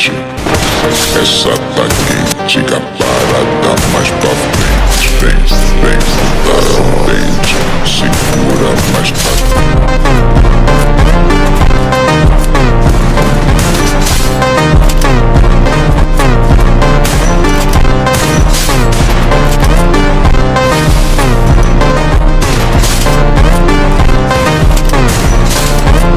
quente. Essa tá quente, que a parada mais pra frente. Vem, tá contente, segura mais pra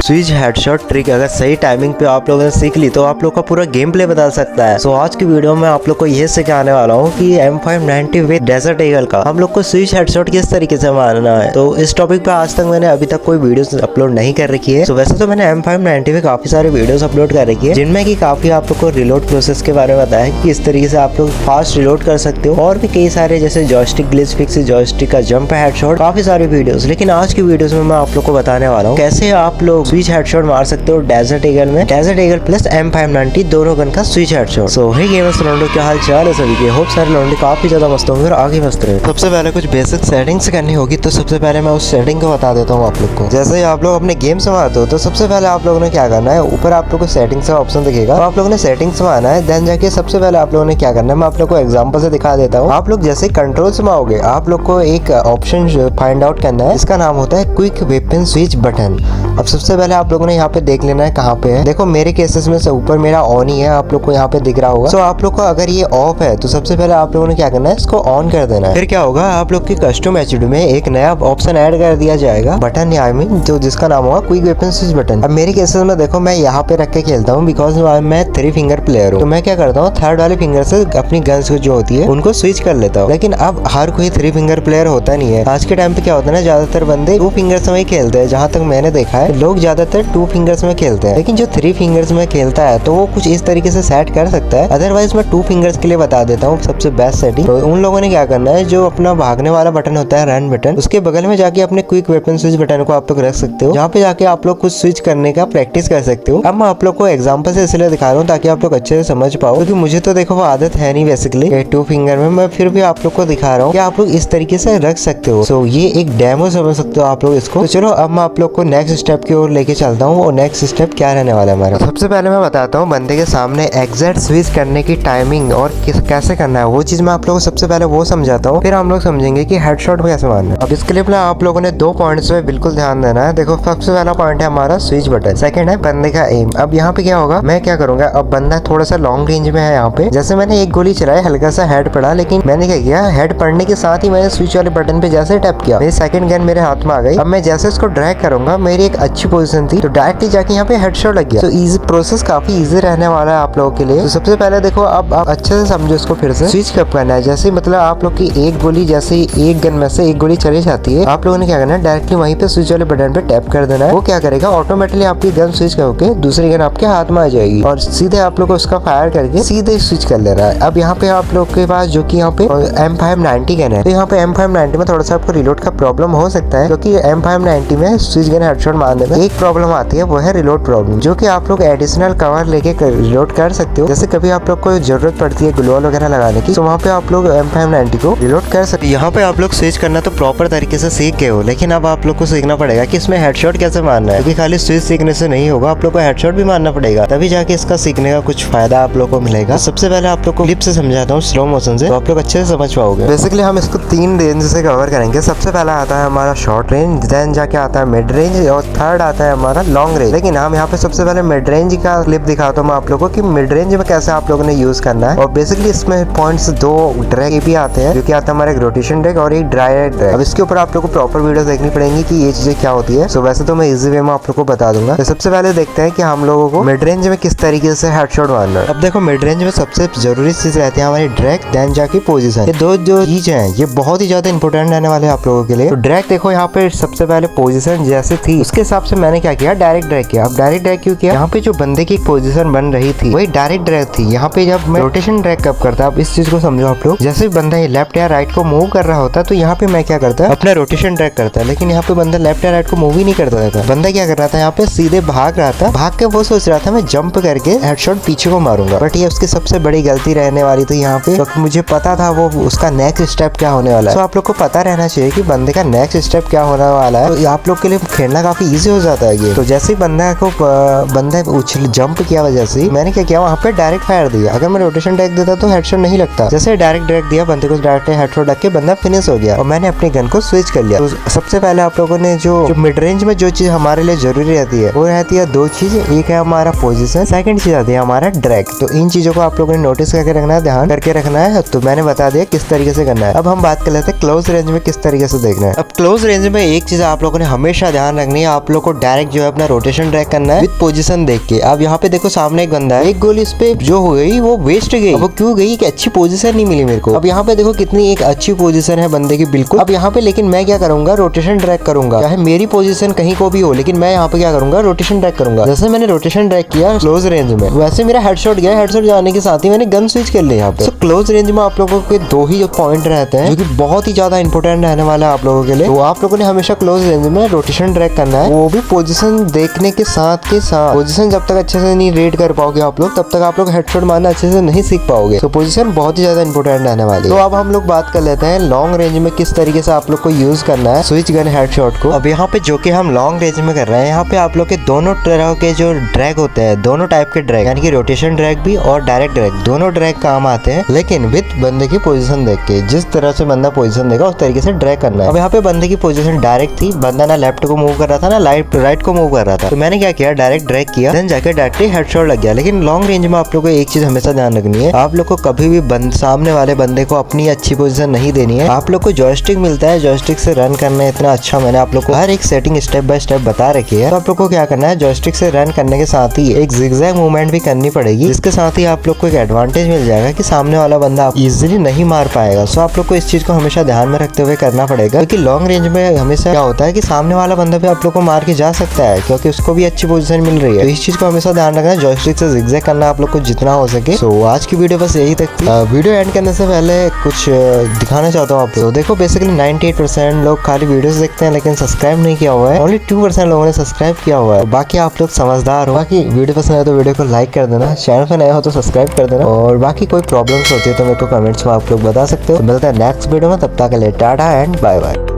switch headshot trick अगर सही timing पे आप लोगों ने सीख ली तो आप लोग का पूरा गेम प्ले बदल सकता है। सो आज की वीडियो में आप लोग को ये सिखाने वाला हूँ कि M590 विद डेजर्ट ईगल का हम लोग को स्विच हेडशॉट किस तरीके से मारना है। तो इस टॉपिक पे आज तक मैंने अभी तक कोई वीडियो अपलोड नहीं कर रखी है। तो वैसे तो मैंने M590 पे काफी सारे वीडियोस अपलोड कर रखी है, जिनमें की काफी आप लोग को रिलोड प्रोसेस के बारे में बताया कि इस तरीके से आप लोग फास्ट रिलोड कर सकते हो, और भी कई सारे जैसे जॉयस्टिक ग्लिच फिक्स, जॉयस्टिक का जंप हेडशॉट, काफी सारे वीडियोस। लेकिन आज की वीडियोस में मैं आप लोग को बताने वाला हूँ कैसे आप लोग स्विच हेडशॉट मार सकते हो डेजर्ट ईगल में, डेजर्ट ईगल प्लस M590 दोनों गन का स्विच हेडशॉट। सो हे गेमर्स लौंडो, क्या हाल चाल है सभी के? होप सारे लौंडे काफी ज्यादा मस्त होंगे और आगे मस्त रहे। सबसे पहले कुछ बेसिक सेटिंग्स करनी होगी, तो सबसे पहले मैं उस सेटिंग को बता देता हूँ आप लोग को। जैसे ही आप लोग अपने गेम संभालते हो तो सबसे पहले आप लोगों ने क्या करना है, ऊपर आप लोग को सेटिंग्स का ऑप्शन दिखेगा, तो आप लोगों ने सेटिंग्स में आना है। देन जाके सबसे पहले आप लोगों ने क्या करना है, मैं आप लोग को एग्जांपल से दिखा देता हूँ। आप लोग जैसे कंट्रोल्स में आओगे, आप लोग को एक ऑप्शन फाइंड आउट करना है, इसका नाम होता है क्विक वेपन स्विच बटन। अब सबसे पहले आप लोगों ने यहाँ पे देख लेना है कहाँ पे है। देखो मेरे केसेस में से ऊपर मेरा ऑन ही है, आप लोग को यहाँ पे दिख रहा होगा। सो आप लोग को अगर ये ऑफ है तो सबसे पहले आप लोगों ने क्या करना है, इसको ऑन कर देना है। फिर क्या होगा, आप लोग की कस्टम एचडी में एक नया ऑप्शन ऐड कर दिया जाएगा, बटन आई मीन, जो जिसका नाम होगा क्विक वेपन स्विच बटन। अब मेरे केसेस में देखो मैं यहाँ पे रख के खेलता हूँ, बिकॉज मैं 3 फिंगर प्लेयर हूँ। तो मैं क्या करता हूँ, थर्ड वाले फिंगर से अपनी गन्स जो होती है उनको स्विच कर लेता हूँ। लेकिन अब हर कोई 3 फिंगर प्लेयर होता नहीं है। आज के टाइम पे क्या होता है ना, ज्यादातर बंदे 2 फिंगर्स में ही खेलते हैं। जहाँ तक मैंने देखा है लोग ज्यादातर 2 फिंगर्स में खेलते हैं, लेकिन जो 3 फिंगर्स में खेलता है तो वो कुछ इस तरीके से सेट कर सकता है। अदरवाइज मैं 2 फिंगर्स के लिए बता देता हूँ सबसे बेस्ट सेटिंग। तो उन लोगों ने क्या करना है, जो अपना भागने वाला बटन होता है रन बटन, उसके बगल में जाके अपने क्विक वेपन स्विच बटन को आप लोग रख सकते हो, जहाँ पे जाके आप लोग कुछ स्विच करने का प्रैक्टिस कर सकते हो। अब मैं आप लोग को एग्जाम्पल से इसलिए दिखा रहा हूँ ताकि आप लोग अच्छे से समझ पाओ, क्योंकि मुझे तो देखो वो आदत है नहीं बेसिकली 2 फिंगर में। मैं फिर भी आप लोग को दिखा रहा हूँ कि आप लोग इस तरीके से रख सकते हो। सो ये एक डेमो समझ सकते हो आप लोग इसको। तो चलो अब मैं आप लोग को नेक्स्ट स्टेप की ओर लेके चलता हूँ, और नेक्स्ट स्टेप क्या रहने वाला है हमारा। सबसे पहले मैं बताता हूँ बंदे के सामने एग्जैक्ट स्विच करने की टाइमिंग और कैसे करना है, वो चीज मैं आप लोगों को सबसे पहले वो समझाता हूँ। फिर हम लोग समझेंगे कि हेडशॉट में कैसे मारना है। अब इसके लिए आप लोगों ने 2 पॉइंट्स पे बिल्कुल ध्यान देना है। देखो सबसे पहला पॉइंट है हमारा स्विच बटन, सेकंड है बंदे का एम। अब यहाँ पे क्या होगा, मैं क्या करूंगा, अब बंदा थोड़ा सा लॉन्ग रेंज में है। यहाँ पे जैसे मैंने एक गोली चलाई, हल्का सा हेड पड़ा, लेकिन मैंने क्या किया, हेड पड़ने के साथ ही मैंने स्विच वाले बटन पे जैसे टैप किया, मेरी सेकंड गन मेरे हाथ में आ गई। अब मैं जैसे इसको ड्रैग करूंगा, मेरी एक अच्छी पोजीशन थी, तो डायरेक्टली जाके यहाँ पे हेडशॉट लग गया। तो इजी प्रोसेस काफी इजी रहने वाला है आप लोगों के लिए। तो सबसे पहले देखो, अब आप अच्छे से समझो इसको, फिर से स्विच कब करना है। जैसे मतलब आप लोग की एक गोली, जैसे एक गन में से एक गोली चली जाती है, आप लोगों ने क्या करना है, डायरेक्टली वहीं पे स्विच वाले बटन पे टैप कर देना है। वो क्या करेगा, ऑटोमेटिकली आपकी गन स्विच करके दूसरी गन आपके हाथ में आ जाएगी, और सीधे आप लोग को उसका फायर करके सीधे स्विच कर लेना है। अब यहाँ पे आप लोग के पास जो कि यहाँ पे M590 गन है, तो यहाँ पे M590 में थोड़ा सा आपको रिलोड का प्रॉब्लम हो सकता है, क्योंकि M590 में स्विच गन हेडशॉट मारने में एक प्रॉब्लम आती है, वो है रिलोड प्रॉब्लम, जो कि आप लोग एडिशनल कवर लेके रिलोड कर सकते हो। जैसे कभी आप लोग को जरूरत पड़ती है ग्लोअल वगैरह लगाने की, तो वहाँ पे आप लोग M590 को रिलोड कर सकते हो। यहाँ पे आप लोग स्विच करना तो प्रॉपर तरीके से सीख गए हो, लेकिन अब आप लोग को सीखना पड़ेगा कि इसमें हेडशॉट कैसे मारना है, क्योंकि खाली स्विच सीखने से नहीं होगा, आप लोग को हेडशॉट भी मारना पड़ेगा, तभी जाके इसका सीखने का कुछ फायदा आप लोग को मिलेगा। सबसे पहले आप लोग को क्लिप से समझाता हूँ, स्लो मोशन से, तो आप लोग अच्छे से समझ पाओगे। बेसिकली हम इसको 3 रेंज से कवर करेंगे। सबसे पहला आता है हमारा शॉर्ट रेंज, देन जाके आता है मिड रेंज, और थर्ड आता है हमारा लॉन्ग रेंज। लेकिन हम यहाँ पे सबसे पहले मिड रेंज का क्लिप दिखाता हूँ मैं आप लोगों को कि मिड रेंज में कैसे आप लोगों ने यूज करना है। और बेसिकली इसमें पॉइंट्स 2 ड्रैग भी आते हैं, जो कि आता है हमारा एक रोटेशन ड्रैग और एक ड्राइव ड्रैग। अब इसके ऊपर आप लोग को प्रॉपर वीडियो देखनी पड़ेगी कि ये चीजें क्या होती है। सो वैसे तो मैं इजी वे में आप लोग को बता दूंगा। तो सबसे पहले देखते हैं कि हम लोगों को मिड रेंज में किस तरीके से हेडशॉट मारना है। अब देखो मिड रेंज में सबसे जरूरी चीज रहती है हमारी ड्रैग, देन जाके पोजीशन। ये 2 जो चीज है ये बहुत ही ज्यादा इंपॉर्टेंट रहने वाले हैं आप लोगों के लिए। तो ड्रैग देखो यहाँ पे सबसे पहले पोजीशन जैसे थी उसके हिसाब से मैंने क्या किया, डायरेक्ट ड्रैग किया। अब डायरेक्ट ड्रैग क्यों किया, यहाँ पे जो बंदे की पोजीशन बन रही थी वही डायरेक्ट ड्रैग थी। यहाँ पे जब मैं रोटेशन ड्रैग कब करता, अब इस चीज को समझो आप लोग। जैसे बंदा लेफ्ट या राइट को मूव कर रहा होता तो यहाँ पे मैं क्या करता, अपना रोटेशन ड्रैग करता, लेकिन यहाँ पे बंदा लेफ्ट या राइट को मूव ही नहीं करता था। बंदा क्या कर रहा था, यहाँ पे सीधे भाग रहा था, भाग के वो सोच रहा था मैं जंप करके हेडशॉट पीछे को मारूंगा, बट ये उसकी सबसे बड़ी गलती रहने वाली थी यहाँ पे, क्योंकि मुझे पता था वो उसका नेक्स्ट स्टेप क्या होने वाला है। तो आप लोग को पता रहना चाहिए कि बंदे का नेक्स्ट स्टेप क्या होने वाला है, तो आप लोग के लिए खेलना काफी इजी हो जाता जाता है ये। तो जैसे ही बंदा उछल जंप किया वजह से मैंने क्या किया, वहाँ पे डायरेक्ट फायर दिया। अगर मैं रोटेशन ड्रैग देता तो हेडशॉट नहीं लगता। जैसे डायरेक्ट ड्रैग दिया, बंदे को डायरेक्ट हेडशॉट लग के बंदा फिनिश हो गया और मैंने अपनी गन को स्विच कर लिया। तो सबसे पहले आप लोगों ने जो मिड रेंज में जो चीज हमारे लिए जरूरी रहती है वो रहती है दो चीज। एक है हमारा पोजीशन, सेकंड चीज आती है हमारा ड्रैग। तो इन चीजों को आप लोगों ने नोटिस करके रखना है, ध्यान करके रखना है। तो मैंने बता दिया किस तरीके से करना है। अब हम बात कर लेते हैं क्लोज रेंज में किस तरीके से देखना है। अब क्लोज रेंज में एक चीज आप लोगों ने हमेशा ध्यान रखनी है, आप लोग को डायरेक्ट जो है अपना रोटेशन ड्रैग करना है विद पोजीशन देख के। अब यहाँ पे देखो सामने एक बंदा है, एक गोली इस पे जो हो गई वो वेस्ट गई। वो क्यों गई कि अच्छी पोजीशन नहीं मिली मेरे को। अब यहाँ पे देखो कितनी एक अच्छी पोजीशन है बंदे की बिल्कुल। अब यहाँ पे लेकिन मैं क्या करूंगा, रोटेशन ड्रैग करूंगा, चाहे मेरी पोजीशन कहीं को भी हो, लेकिन मैं यहाँ पे क्या करूंगा, रोटेशन ड्रैग करूंगा। जैसे मैंने रोटेशन ड्रैग किया क्लोज रेंज में, वैसे मेरा हेडशॉट गया। हेडशॉट जाने के साथ ही मैंने गन स्विच कर लिया यहाँ पे। क्लोज रेंज में आप लोगों के दो ही पॉइंट रहते हैं जो कि बहुत ही ज्यादा इंपॉर्टेंट रहने वाला है आप लोगों के लिए। तो आप लोगों ने हमेशा क्लोज रेंज में रोटेशन ड्रैग करना है, वो भी पोजीशन देखने के साथ पोजीशन जब तक अच्छे से नहीं रीड कर पाओगे आप लोग, तब तक आप लोग हेडशॉट मारना अच्छे से नहीं सीख पाओगे। तो पोजीशन बहुत ही ज्यादा इंपॉर्टेंट रहने वाली है। तो अब हम लोग बात कर लेते हैं लॉन्ग रेंज में किस तरीके से आप लोग को यूज करना है स्विच गन हेडशॉट को। अब यहाँ पे जो कि हम लॉन्ग रेंज में कर रहे हैं, यहाँ पे आप लोग के दोनों तरह के जो ड्रैग होते हैं, दोनों टाइप के ड्रैग, यानी कि रोटेशन ड्रैग भी और डायरेक्ट ड्रैग, दोनों ड्रैग काम आते हैं, लेकिन विद बंदे की पोजीशन देख के। जिस तरह से बंदा पोजीशन देगा उस तरीके से ड्रैग करना है। अब यहाँ पे बंदे की पोजीशन डायरेक्ट थी, बंदा ना लेफ्ट को मूव कर रहा था ना राइट को मूव कर रहा था। तो मैंने क्या किया, डायरेक्ट ड्रैग किया, देन जाके डायरेक्टली हेडशॉट लग गया। लेकिन लॉन्ग रेंज में आप लोग को एक चीज हमेशा ध्यान रखनी है, आप लोग को कभी भी सामने वाले बंदे को अपनी अच्छी पोजीशन नहीं देनी है। आप लोग को जॉयस्टिक मिलता है, जॉयस्टिक से रन करना है इतना अच्छा। मैंने आप लोग को हर एक सेटिंग स्टेप बाय स्टेप बता रखी है। तो आप लोग को क्या करना है, जॉयस्टिक से रन करने के साथ ही एक जिगजैग मूवमेंट भी करनी पड़ेगी, जिसके साथ ही आप लोग को एक एडवांटेज मिल जाएगा कि सामने वाला बंदा इजीली नहीं मार पाएगा। सो आप लोग को इस चीज को हमेशा ध्यान में रखते हुए करना पड़ेगा, क्योंकि लॉन्ग रेंज में हमेशा क्या होता है कि सामने वाला बंदा भी आप लोग को मार के जा सकता है, क्योंकि उसको भी अच्छी पोजीशन मिल रही है। तो इस चीज को हमेशा ध्यान रखना है, जॉयस्टिक से जिगजैग करना आप लोग को जितना हो सके। सो आज की वीडियो बस यही तक थी। वीडियो एंड करने से पहले कुछ दिखाना चाहता हूँ आपको। तो देखो बेसिकली 98% लोग खाली वीडियोस देखते हैं लेकिन सब्सक्राइब नहीं किया हुआ है। ओनली 2% लोगों ने सब्सक्राइब किया हुआ है। बाकी आप लोग समझदार हो। बाकी वीडियो पसंद आए तो वीडियो को लाइक कर देना, चैनल पर नए हो तो सब्सक्राइब कर देना, और बाकी कोई प्रॉब्लम्स होती है तो मेरे को कमेंट्स में आप लोग बता सकते हो। मिलते हैं नेक्स्ट वीडियो में, तब तक के लिए टाटा एंड बाय बाय।